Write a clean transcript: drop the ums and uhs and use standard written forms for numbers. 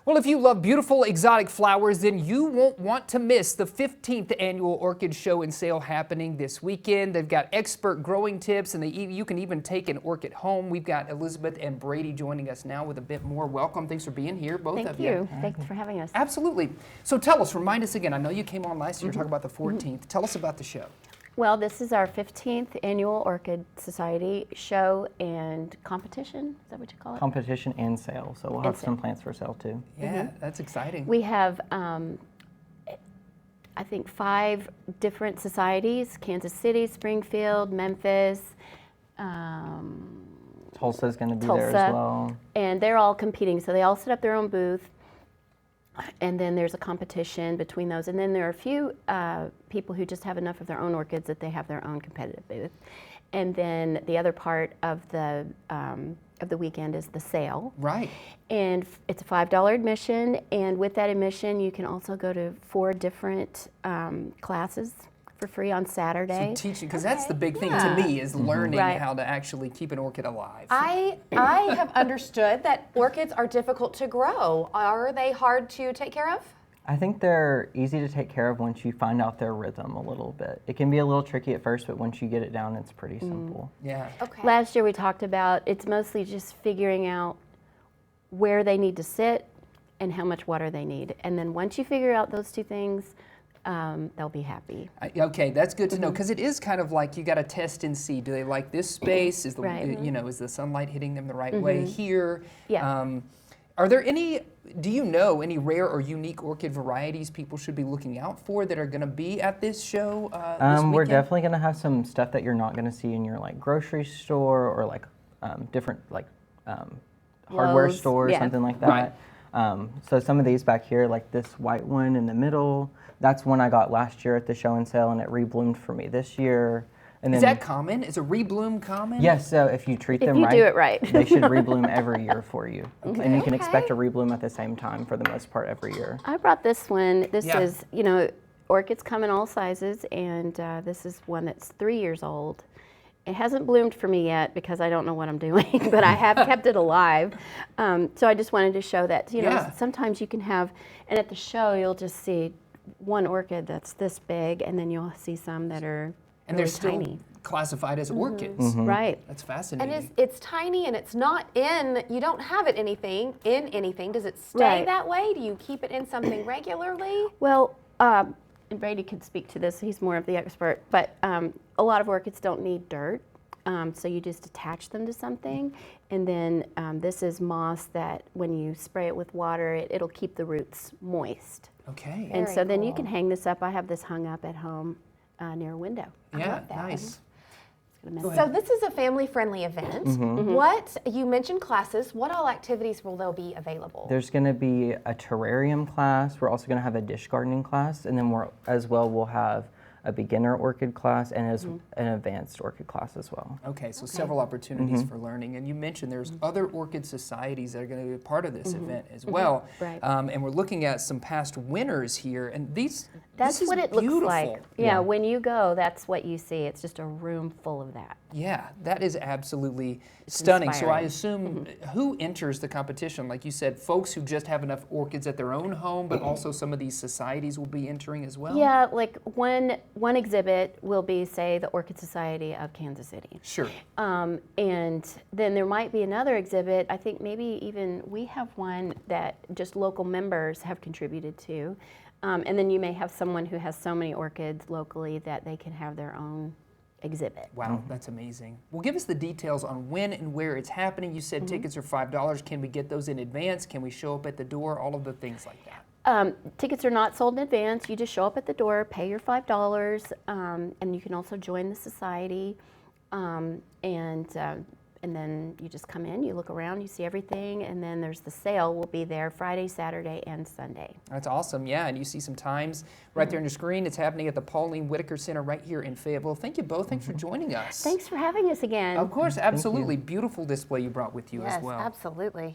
Well, if you love beautiful exotic flowers, then you won't want to miss the 15th annual Orchid Show and Sale happening this weekend. They've got expert growing tips, and you can even take an orchid home. We've got Elizabeth and Brady joining us now with a bit more. Welcome. Thanks for being here, both of you. Thank you. Thanks for having us. Absolutely. So tell us, remind us again. I know you came on last year talking about the 14th. Tell us about the show. Well, this is our 15th annual Orchid Society show and competition. Is that what you call it? Competition and sale. So we'll have some plants for sale too. Yeah, that's exciting. We have, I think, 5 different societies: Kansas City, Springfield, Memphis, Tulsa's going to be there as well. And they're all competing. So they all set up their own booth. And then there's a competition between those. And then there are a few people who just have enough of their own orchids that they have their own competitive booth. And then the other part of the weekend is the sale. Right. And it's a $5 admission. And with that admission, you can also go to 4 different classes for free on Saturday. So teaching, because that's the big thing to me, is learning how to actually keep an orchid alive. I have understood that orchids are difficult to grow. Are they hard to take care of? I think they're easy to take care of once you find out their rhythm a little bit. It can be a little tricky at first, but once you get it down, it's pretty simple. Yeah. Okay. Last year we talked about it's mostly just figuring out where they need to sit and how much water they need. And then once you figure out those 2 things, they'll be happy. Okay, that's good to know, because it is kind of like you got to test and see. Do they like this space? Is the is the sunlight hitting them the right way here? Yeah. Are there any? Do you know any rare or unique orchid varieties people should be looking out for that are going to be at this show this weekend? We're definitely going to have some stuff that you're not going to see in your grocery store or different hardware Lowe's, store or something like that. Right. So some of these back here, like this white one in the middle, that's one I got last year at the show and sale, and it rebloomed for me this year. And Is then, that common? Is a rebloom common? yes, so if you treat them you right, do it right. they should rebloom every year for you. And you can Okay. expect a rebloom at the same time for the most part every year. I brought this one. This Yeah. is, orchids come in all sizes, and this is one that's 3 years old. It hasn't bloomed for me yet because I don't know what I'm doing, but I have kept it alive. So I just wanted to show that, sometimes you can have, and at the show you'll just see one orchid that's this big, and then you'll see some that are And really they're still tiny. classified as orchids. Right. That's fascinating. And it's tiny and it's not you don't have it in anything. Does it stay Right. that way? Do you keep it in something regularly? Well, and Brady could speak to this, he's more of the expert, but a lot of orchids don't need dirt, so you just attach them to something, and then this is moss that when you spray it with water, it'll keep the roots moist. Okay. And Very so then you cool. can hang this up. I have this hung up at home near a window. Yeah, love that. nice. Go So this is a family-friendly event. What, you mentioned classes, what all activities will there be available? There's going to be a terrarium class. We're also going to have a dish gardening class, and then we'll have a beginner orchid class and an advanced orchid class as well. Okay, so several opportunities for learning. And you mentioned there's other orchid societies that are going to be a part of this event as well. Right. And we're looking at some past winners here. And this That's is what it beautiful. looks like. Yeah, when you go, that's what you see. It's just a room full of that. Yeah, that is absolutely stunning. So I inspiring. assume who enters the competition? Like you said, folks who just have enough orchids at their own home, but also some of these societies will be entering as well? Yeah, like one exhibit will be, say, the Orchid Society of Kansas City. Sure. And then there might be another exhibit, I think maybe even we have one that just local members have contributed to. And then you may have someone who has so many orchids locally that they can have their own exhibit. Wow, that's amazing. Well, give us the details on when and where it's happening. You said tickets are $5. Can we get those in advance? Can we show up at the door? All of the things like that. Tickets are not sold in advance. You just show up at the door, pay your $5, and you can also join the society. And then you just come in, you look around, you see everything, and then there's the sale. Will be there Friday, Saturday, and Sunday. That's awesome, yeah, and you see some times right there on your screen. It's happening at the Pauline Whitaker Center right here in Fayetteville. Thank you both. Thanks for joining us. Thanks for having us again. Of course, absolutely. Beautiful display you brought with you Yes, as well. absolutely.